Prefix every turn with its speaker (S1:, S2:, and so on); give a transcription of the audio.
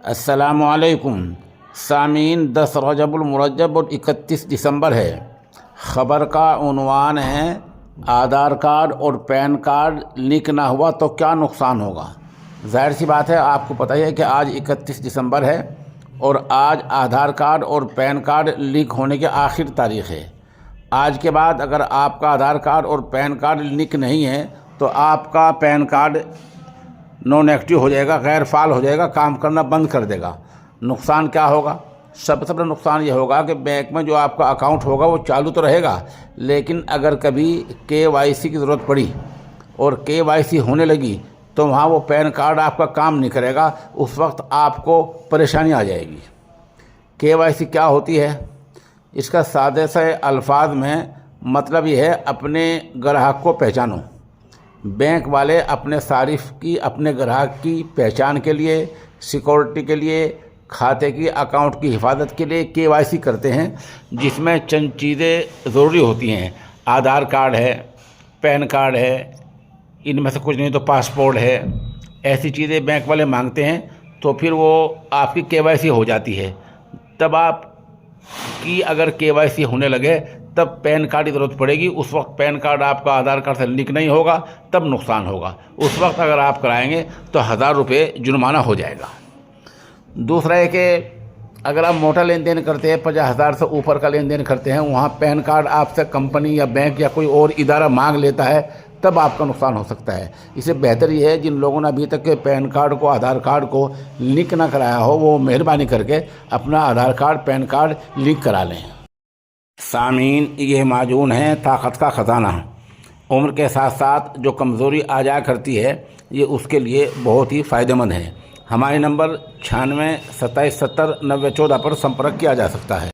S1: السلام علیکم سامعین، 10 رجب المرجب اور 31 دسمبر ہے۔ خبر کا عنوان ہے آدھار کارڈ اور پین کارڈ لنک نہ ہوا تو کیا نقصان ہوگا۔ ظاہر سی بات ہے، آپ کو پتہ ہی ہے کہ آج 31 دسمبر ہے اور آج آدھار کارڈ اور پین کارڈ لنک ہونے کی آخر تاریخ ہے۔ آج کے بعد اگر آپ کا آدھار کارڈ اور پین کارڈ لنک نہیں ہے تو آپ کا پین کارڈ نان ایکٹیو ہو جائے گا، غیر فعال ہو جائے گا، کام کرنا بند کر دے گا۔ نقصان کیا ہوگا؟ سب سے بڑا نقصان یہ ہوگا کہ بینک میں جو آپ کا اکاؤنٹ ہوگا وہ چالو تو رہے گا، لیکن اگر کبھی KYC کی ضرورت پڑی اور KYC ہونے لگی تو وہاں وہ پین کارڈ آپ کا کام نہیں کرے گا، اس وقت آپ کو پریشانی آ جائے گی۔ KYC کیا ہوتی ہے؟ اس کا سادے سے الفاظ میں مطلب یہ ہے اپنے گراہک کو پہچانو۔ بینک والے اپنے صارف کی، اپنے گراہک کی پہچان کے لیے، سیکورٹی کے لیے، کھاتے کی اکاؤنٹ کی حفاظت کے لیے KYC کرتے ہیں، جس میں چند چیزیں ضروری ہوتی ہیں۔ آدھار کارڈ ہے، پین کارڈ ہے، ان میں سے کچھ نہیں تو پاسپورٹ ہے، ایسی چیزیں بینک والے مانگتے ہیں، تو پھر وہ آپ کی KYC ہو جاتی ہے۔ تب آپ کی اگر KYC ہونے لگے تب پین کارڈ کی ضرورت پڑے گی، اس وقت پین کارڈ آپ کا آدھار کارڈ سے لنک نہیں ہوگا، تب نقصان ہوگا۔ اس وقت اگر آپ کرائیں گے تو 1000 روپے جرمانہ ہو جائے گا۔ دوسرا ہے کہ اگر آپ موٹا لین دین کرتے ہیں، 50,000 سے اوپر کا لین دین کرتے ہیں، وہاں پین کارڈ آپ سے کمپنی یا بینک یا کوئی اور ادارہ مانگ لیتا ہے، تب آپ کا نقصان ہو سکتا ہے۔ اس سے بہتر یہ ہے جن لوگوں نے ابھی تک کے پین کارڈ کو، آدھار کارڈ کو لنک نہ کرایا ہو، وہ مہربانی کر کے اپنا Aadhaar card, PAN card link کرا لیں۔ سامعین، یہ معجون ہے طاقت کا خزانہ۔ عمر کے ساتھ ساتھ جو کمزوری آ جایا کرتی ہے، یہ اس کے لیے بہت ہی فائدہ مند ہے۔ ہمارے نمبر 96 27 70 90 14 پر سمپرک کیا جا سکتا ہے۔